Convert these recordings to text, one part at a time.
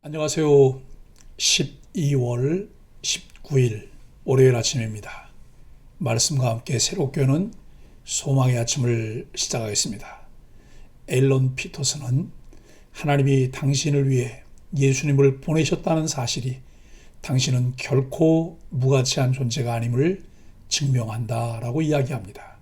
안녕하세요. 12월 19일 월요일 아침입니다. 말씀과 함께 새롭게 오는 소망의 아침을 시작하겠습니다. 앨런 피터슨은 하나님이 당신을 위해 예수님을 보내셨다는 사실이 당신은 결코 무가치한 존재가 아님을 증명한다 라고 이야기합니다.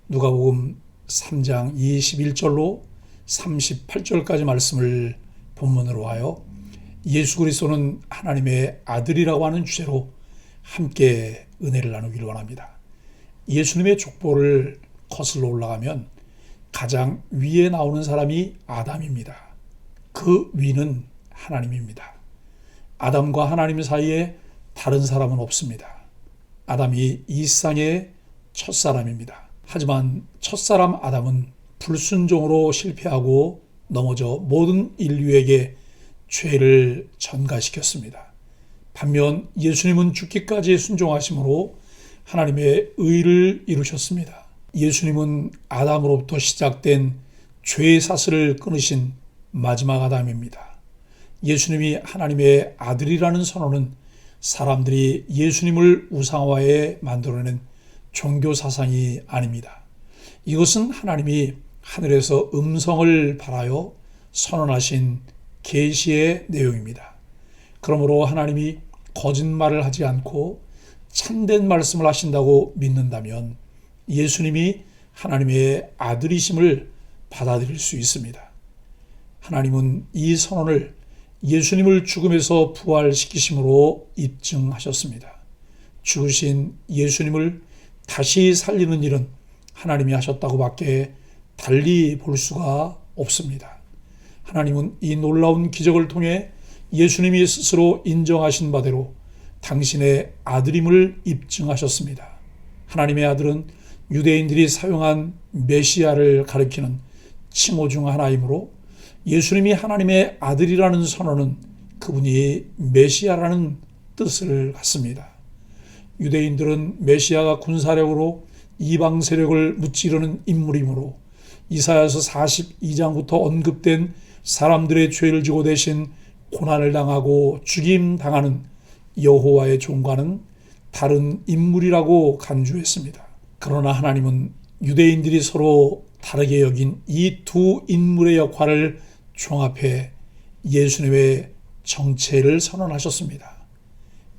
누가복음 3장 21절로 38절까지 말씀을 본문으로 하여 예수 그리스도는 하나님의 아들이라고 하는 주제로 함께 은혜를 나누기를 원합니다. 예수님의 족보를 거슬러 올라가면 가장 위에 나오는 사람이 아담입니다. 그 위는 하나님입니다. 아담과 하나님 사이에 다른 사람은 없습니다. 아담이 이 세상의 첫사람입니다. 하지만 첫사람 아담은 불순종으로 실패하고 넘어져 모든 인류에게 죄를 전가시켰습니다. 반면 예수님은 죽기까지 순종하심으로 하나님의 의를 이루셨습니다. 예수님은 아담으로부터 시작된 죄의 사슬을 끊으신 마지막 아담입니다. 예수님이 하나님의 아들이라는 선언은 사람들이 예수님을 우상화해 만들어낸 종교 사상이 아닙니다. 이것은 하나님이 하늘에서 음성을 발하여 선언하신 계시의 내용입니다. 그러므로 하나님이 거짓말을 하지 않고 참된 말씀을 하신다고 믿는다면 예수님이 하나님의 아들이심을 받아들일 수 있습니다. 하나님은 이 선언을 예수님을 죽음에서 부활시키심으로 입증하셨습니다. 죽으신 예수님을 다시 살리는 일은 하나님이 하셨다고 밖에 달리 볼 수가 없습니다. 하나님은 이 놀라운 기적을 통해 예수님이 스스로 인정하신 바대로 당신의 아들임을 입증하셨습니다. 하나님의 아들은 유대인들이 사용한 메시아를 가리키는 칭호 중 하나이므로 예수님이 하나님의 아들이라는 선언은 그분이 메시아라는 뜻을 갖습니다. 유대인들은 메시아가 군사력으로 이방 세력을 무찌르는 인물이므로 이사야서 42장부터 언급된 사람들의 죄를 지고 대신 고난을 당하고 죽임 당하는 여호와의 종과는 다른 인물이라고 간주했습니다. 그러나 하나님은 유대인들이 서로 다르게 여긴 이 두 인물의 역할을 종합해 예수님의 정체를 선언하셨습니다.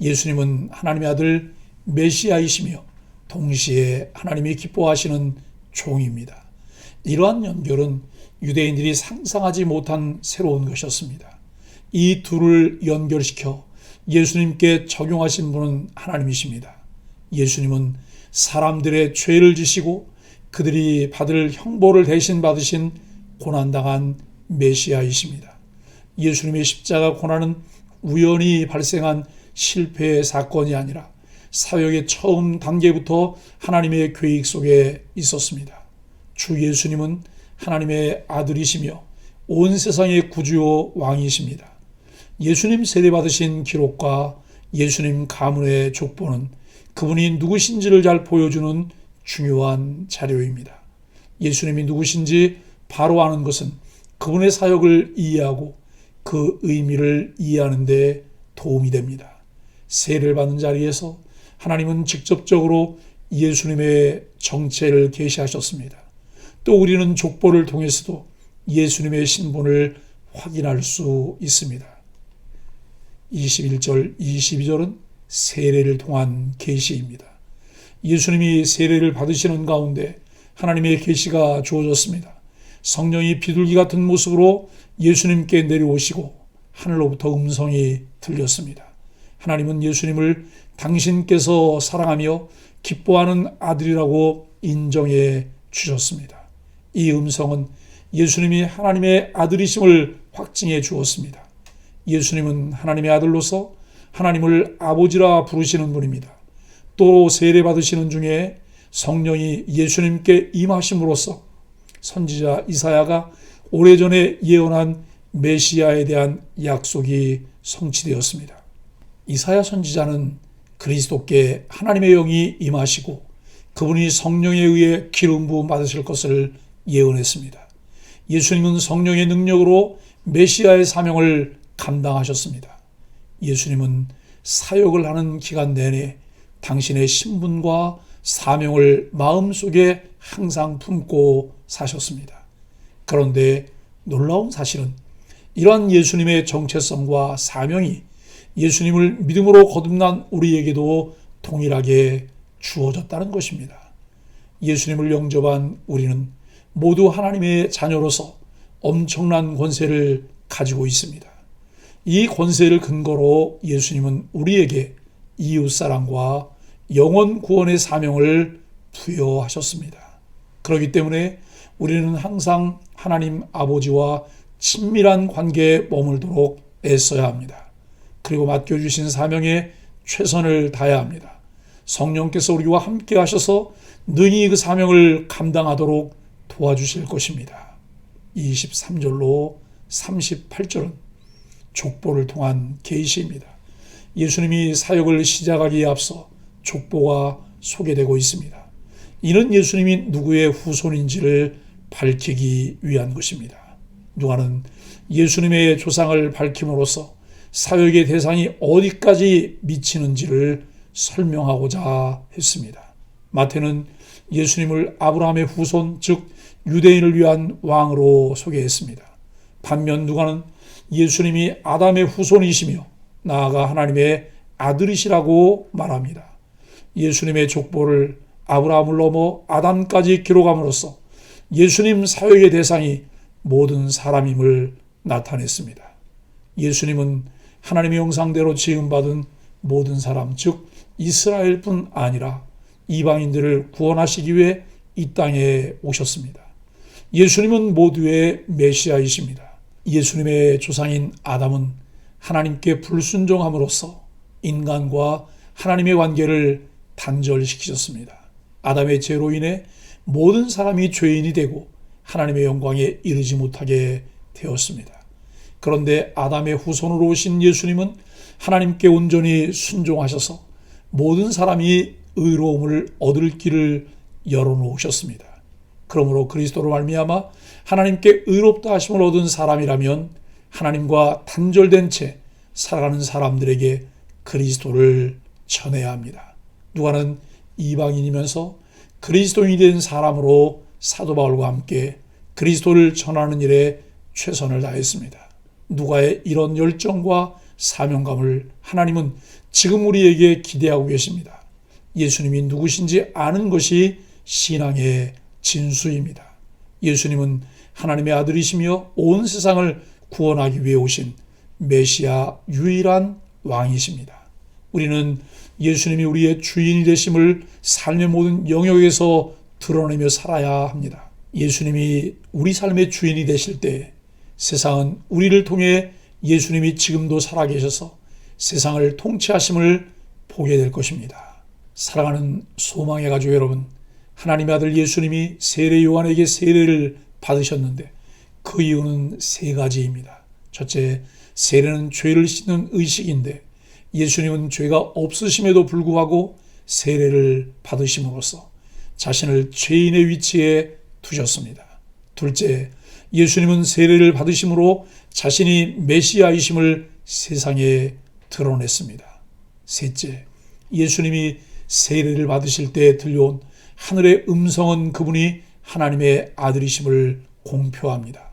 예수님은 하나님의 아들 메시아이시며 동시에 하나님이 기뻐하시는 종입니다. 이러한 연결은 유대인들이 상상하지 못한 새로운 것이었습니다. 이 둘을 연결시켜 예수님께 적용하신 분은 하나님이십니다. 예수님은 사람들의 죄를 지시고 그들이 받을 형벌을 대신 받으신 고난당한 메시아이십니다. 예수님의 십자가 고난은 우연히 발생한 실패의 사건이 아니라 사역의 처음 단계부터 하나님의 계획 속에 있었습니다. 주 예수님은 하나님의 아들이시며 온 세상의 구주요 왕이십니다. 예수님 세례받으신 기록과 예수님 가문의 족보는 그분이 누구신지를 잘 보여주는 중요한 자료입니다. 예수님이 누구신지 바로 아는 것은 그분의 사역을 이해하고 그 의미를 이해하는 데 도움이 됩니다. 세례를 받는 자리에서 하나님은 직접적으로 예수님의 정체를 계시하셨습니다. 또 우리는 족보를 통해서도 예수님의 신분을 확인할 수 있습니다. 21절, 22절은 세례를 통한 계시입니다. 예수님이 세례를 받으시는 가운데 하나님의 계시가 주어졌습니다. 성령이 비둘기 같은 모습으로 예수님께 내려오시고 하늘로부터 음성이 들렸습니다. 하나님은 예수님을 당신께서 사랑하며 기뻐하는 아들이라고 인정해 주셨습니다. 이 음성은 예수님이 하나님의 아들이심을 확증해 주었습니다. 예수님은 하나님의 아들로서 하나님을 아버지라 부르시는 분입니다. 또 세례받으시는 중에 성령이 예수님께 임하심으로써 선지자 이사야가 오래전에 예언한 메시아에 대한 약속이 성취되었습니다. 이사야 선지자는 그리스도께 하나님의 영이 임하시고 그분이 성령에 의해 기름 부음 받으실 것을 예언했습니다. 예수님은 성령의 능력으로 메시아의 사명을 감당하셨습니다. 예수님은 사역을 하는 기간 내내 당신의 신분과 사명을 마음속에 항상 품고 사셨습니다. 그런데 놀라운 사실은 이러한 예수님의 정체성과 사명이 예수님을 믿음으로 거듭난 우리에게도 동일하게 주어졌다는 것입니다. 예수님을 영접한 우리는 모두 하나님의 자녀로서 엄청난 권세를 가지고 있습니다. 이 권세를 근거로 예수님은 우리에게 이웃사랑과 영원 구원의 사명을 부여하셨습니다. 그렇기 때문에 우리는 항상 하나님 아버지와 친밀한 관계에 머물도록 애써야 합니다. 그리고 맡겨주신 사명에 최선을 다해야 합니다. 성령께서 우리와 함께 하셔서 능히 그 사명을 감당하도록 도와주실 것입니다. 23절로 38절은 족보를 통한 계시입니다. 예수님이 사역을 시작하기에 앞서 족보가 소개되고 있습니다. 이는 예수님이 누구의 후손인지를 밝히기 위한 것입니다. 누가는 예수님의 조상을 밝힘으로써 사역의 대상이 어디까지 미치는지를 설명하고자 했습니다. 마태는 예수님을 아브라함의 후손, 즉 유대인을 위한 왕으로 소개했습니다. 반면 누가는 예수님이 아담의 후손이시며 나아가 하나님의 아들이시라고 말합니다. 예수님의 족보를 아브라함을 넘어 아담까지 기록함으로써 예수님 사역의 대상이 모든 사람임을 나타냈습니다. 예수님은 하나님의 형상대로 지음받은 모든 사람, 즉 이스라엘뿐 아니라 이방인들을 구원하시기 위해 이 땅에 오셨습니다. 예수님은 모두의 메시아이십니다. 예수님의 조상인 아담은 하나님께 불순종함으로써 인간과 하나님의 관계를 단절시키셨습니다. 아담의 죄로 인해 모든 사람이 죄인이 되고 하나님의 영광에 이르지 못하게 되었습니다. 그런데 아담의 후손으로 오신 예수님은 하나님께 온전히 순종하셔서 모든 사람이 의로움을 얻을 길을 열어놓으셨습니다. 그러므로 그리스도로 말미암아 하나님께 의롭다 하심을 얻은 사람이라면 하나님과 단절된 채 살아가는 사람들에게 그리스도를 전해야 합니다. 누가는 이방인이면서 그리스도인이 된 사람으로 사도 바울과 함께 그리스도를 전하는 일에 최선을 다했습니다. 누가의 이런 열정과 사명감을 하나님은 지금 우리에게 기대하고 계십니다. 예수님이 누구신지 아는 것이 신앙의 진수입니다. 예수님은 하나님의 아들이시며 온 세상을 구원하기 위해 오신 메시아 유일한 왕이십니다. 우리는 예수님이 우리의 주인이 되심을 삶의 모든 영역에서 드러내며 살아야 합니다. 예수님이 우리 삶의 주인이 되실 때 세상은 우리를 통해 예수님이 지금도 살아계셔서 세상을 통치하심을 보게 될 것입니다. 사랑하는 소망의 가족 여러분, 하나님의 아들 예수님이 세례 요한에게 세례를 받으셨는데 그 이유는 세 가지입니다. 첫째, 세례는 죄를 씻는 의식인데 예수님은 죄가 없으심에도 불구하고 세례를 받으심으로써 자신을 죄인의 위치에 두셨습니다. 둘째, 예수님은 세례를 받으심으로 자신이 메시아이심을 세상에 드러냈습니다. 셋째, 예수님이 세례를 받으실 때 들려온 하늘의 음성은 그분이 하나님의 아들이심을 공표합니다.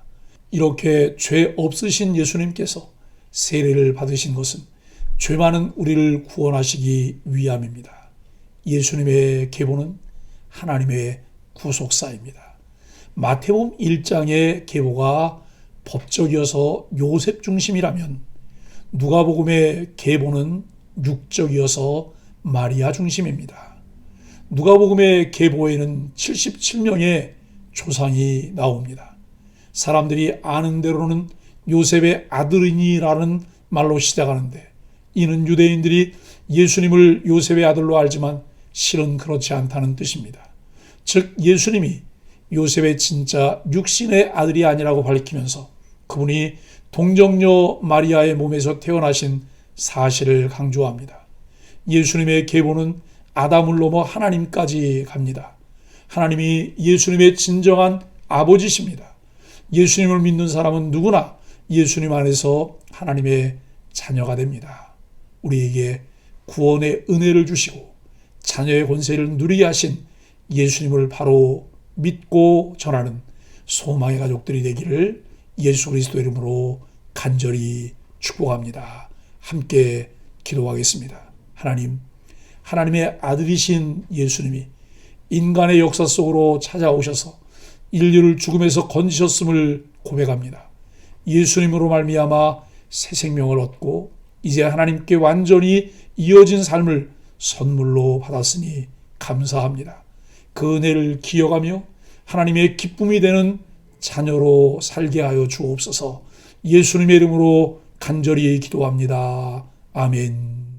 이렇게 죄 없으신 예수님께서 세례를 받으신 것은 죄 많은 우리를 구원하시기 위함입니다. 예수님의 계보는 하나님의 구속사입니다. 마태복음 1장의 계보가 법적이어서 요셉 중심이라면 누가복음의 계보는 육적이어서 마리아 중심입니다. 누가복음의 계보에는 77명의 조상이 나옵니다. 사람들이 아는 대로는 요셉의 아들이니라는 말로 시작하는데 이는 유대인들이 예수님을 요셉의 아들로 알지만 실은 그렇지 않다는 뜻입니다. 즉 예수님이 요셉의 진짜 육신의 아들이 아니라고 밝히면서 그분이 동정녀 마리아의 몸에서 태어나신 사실을 강조합니다. 예수님의 계보는 아담을 넘어 하나님까지 갑니다. 하나님이 예수님의 진정한 아버지십니다. 예수님을 믿는 사람은 누구나 예수님 안에서 하나님의 자녀가 됩니다. 우리에게 구원의 은혜를 주시고 자녀의 권세를 누리게 하신 예수님을 바로 믿고 전하는 소망의 가족들이 되기를 예수 그리스도 이름으로 간절히 축복합니다. 함께 기도하겠습니다. 하나님, 하나님의 아들이신 예수님이 인간의 역사 속으로 찾아오셔서 인류를 죽음에서 건지셨음을 고백합니다. 예수님으로 말미암아 새 생명을 얻고 이제 하나님께 완전히 이어진 삶을 선물로 받았으니 감사합니다. 그 은혜를 기억하며 하나님의 기쁨이 되는 자녀로 살게 하여 주옵소서. 예수님의 이름으로 간절히 기도합니다. 아멘.